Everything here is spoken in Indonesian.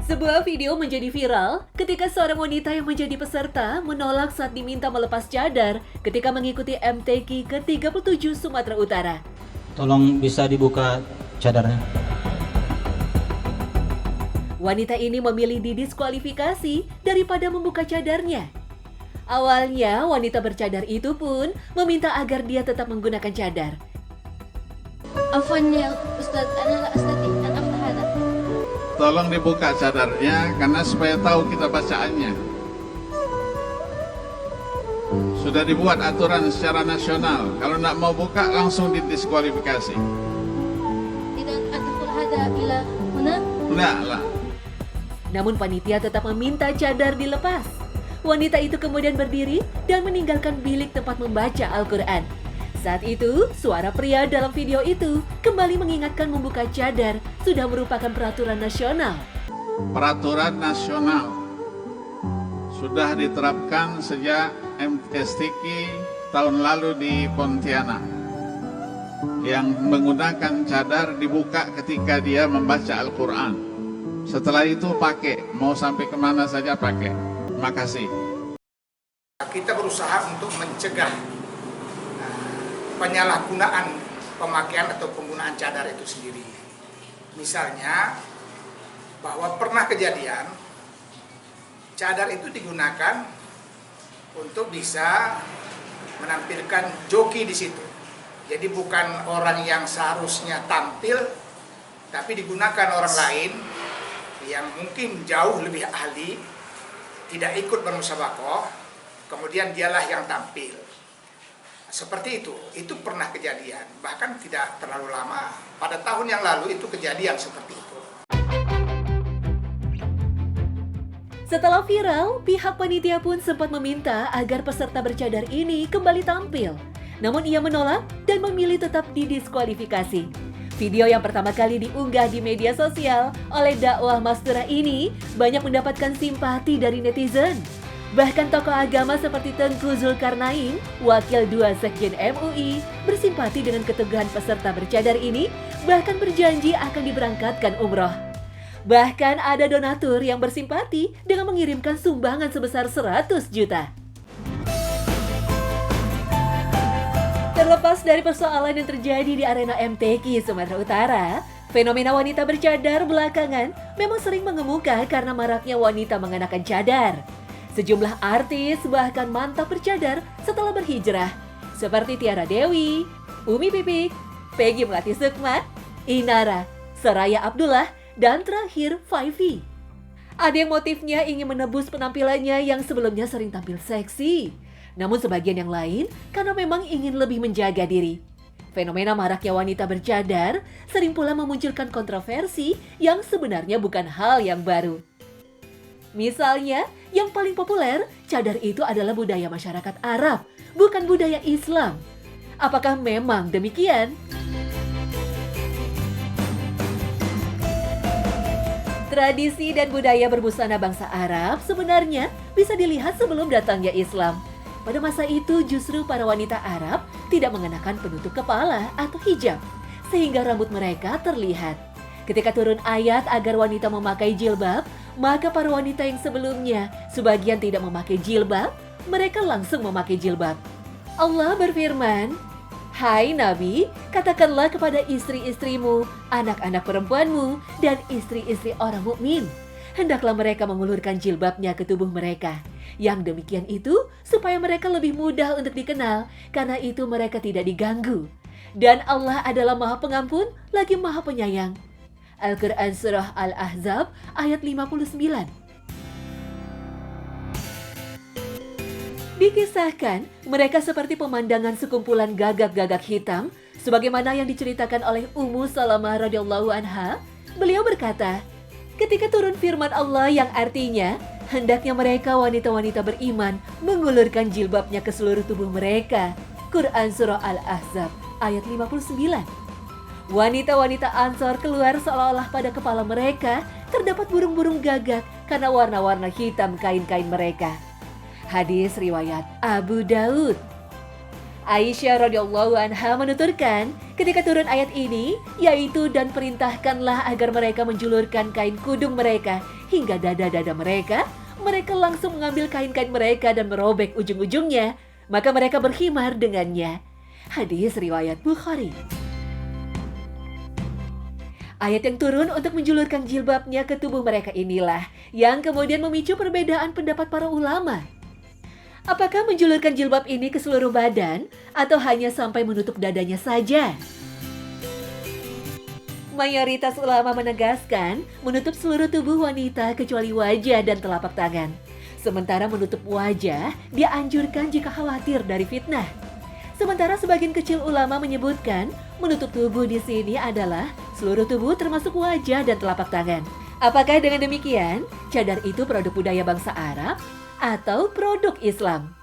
Sebuah video menjadi viral ketika seorang wanita yang menjadi peserta menolak saat diminta melepas cadar ketika mengikuti MTQ ke-37 Sumatera Utara. Tolong bisa dibuka cadarnya. Wanita ini memilih didiskualifikasi daripada membuka cadarnya. Awalnya, wanita bercadar itu pun meminta agar dia tetap menggunakan cadar. عفوا يا أستاذ أنا لا أستطيع أن أفتح هذا. Tolong dibuka cadarnya karena supaya tahu kita bacaannya. Sudah dibuat aturan secara nasional. Kalau nak mau buka langsung didiskualifikasi. إذا أدخل هذا إلى هنا. Enggak lah. Namun panitia tetap meminta cadar dilepas. Wanita itu kemudian berdiri dan meninggalkan bilik tempat membaca Al-Quran. Saat itu, suara pria dalam video itu kembali mengingatkan membuka cadar sudah merupakan peraturan nasional. Peraturan nasional sudah diterapkan sejak MTQ tahun lalu di Pontianak. Yang menggunakan cadar dibuka ketika dia membaca Al-Quran. Setelah itu pakai, mau sampai kemana saja pakai. Makasih. Kita berusaha untuk mencegah penyalahgunaan pemakaian atau penggunaan cadar itu sendiri. Misalnya, bahwa pernah kejadian cadar itu digunakan untuk bisa menampilkan joki di situ. Jadi bukan orang yang seharusnya tampil, tapi digunakan orang lain yang mungkin jauh lebih ahli, tidak ikut bermusyawarah, kemudian dialah yang tampil. Seperti itu pernah kejadian, bahkan tidak terlalu lama, pada tahun yang lalu itu kejadian seperti itu. Setelah viral, pihak panitia pun sempat meminta agar peserta bercadar ini kembali tampil. Namun ia menolak dan memilih tetap didiskualifikasi. Video yang pertama kali diunggah di media sosial oleh dakwah Mastura ini banyak mendapatkan simpati dari netizen. Bahkan tokoh agama seperti Tengku Zulkarnain, Wakil 2 Sekjen MUI, bersimpati dengan keteguhan peserta bercadar ini, bahkan berjanji akan diberangkatkan umroh. Bahkan ada donatur yang bersimpati dengan mengirimkan sumbangan sebesar 100 juta. Terlepas dari persoalan yang terjadi di arena MTQ Sumatera Utara, fenomena wanita bercadar belakangan memang sering mengemuka karena maraknya wanita mengenakan cadar. Sejumlah artis bahkan mantap bercadar setelah berhijrah, seperti Tiara Dewi, Umi Pipik, Peggy Melati Sukma, Inara, Soraya Abdullah, dan terakhir Fifi. Ada yang motifnya ingin menebus penampilannya yang sebelumnya sering tampil seksi. Namun sebagian yang lain karena memang ingin lebih menjaga diri. Fenomena maraknya wanita bercadar sering pula memunculkan kontroversi yang sebenarnya bukan hal yang baru. Misalnya, yang paling populer, cadar itu adalah budaya masyarakat Arab, bukan budaya Islam. Apakah memang demikian? Tradisi dan budaya berbusana bangsa Arab sebenarnya bisa dilihat sebelum datangnya Islam. Pada masa itu justru para wanita Arab tidak mengenakan penutup kepala atau hijab, sehingga rambut mereka terlihat. Ketika turun ayat agar wanita memakai jilbab, maka para wanita yang sebelumnya sebagian tidak memakai jilbab, mereka langsung memakai jilbab. Allah berfirman, "Hai Nabi, katakanlah kepada istri-istrimu, anak-anak perempuanmu, dan istri-istri orang mukmin, hendaklah mereka mengulurkan jilbabnya ke tubuh mereka. Yang demikian itu supaya mereka lebih mudah untuk dikenal, karena itu mereka tidak diganggu. Dan Allah adalah Maha Pengampun lagi Maha Penyayang." Al-Quran Surah Al-Ahzab ayat 59. Dikisahkan, mereka seperti pemandangan sekumpulan gagak-gagak hitam, sebagaimana yang diceritakan oleh Ummu Salamah radhiyallahu anha. Beliau berkata, ketika turun firman Allah yang artinya, hendaknya mereka wanita-wanita beriman mengulurkan jilbabnya ke seluruh tubuh mereka. Quran Surah Al-Ahzab ayat 59. Wanita-wanita Ansor keluar seolah-olah pada kepala mereka terdapat burung-burung gagak karena warna-warna hitam kain-kain mereka. Hadis riwayat Abu Daud. Aisyah radhiyallahu anha menuturkan, ketika turun ayat ini, yaitu dan perintahkanlah agar mereka menjulurkan kain kudung mereka hingga dada-dada mereka, mereka langsung mengambil kain-kain mereka dan merobek ujung-ujungnya, maka mereka berkhimar dengannya. Hadis riwayat Bukhari. Ayat yang turun untuk menjulurkan jilbabnya ke tubuh mereka inilah yang kemudian memicu perbedaan pendapat para ulama. Apakah menjulurkan jilbab ini ke seluruh badan atau hanya sampai menutup dadanya saja? Mayoritas ulama menegaskan menutup seluruh tubuh wanita kecuali wajah dan telapak tangan. Sementara menutup wajah dianjurkan jika khawatir dari fitnah. Sementara sebagian kecil ulama menyebutkan menutup tubuh di sini adalah seluruh tubuh termasuk wajah dan telapak tangan. Apakah dengan demikian cadar itu produk budaya bangsa Arab atau produk Islam?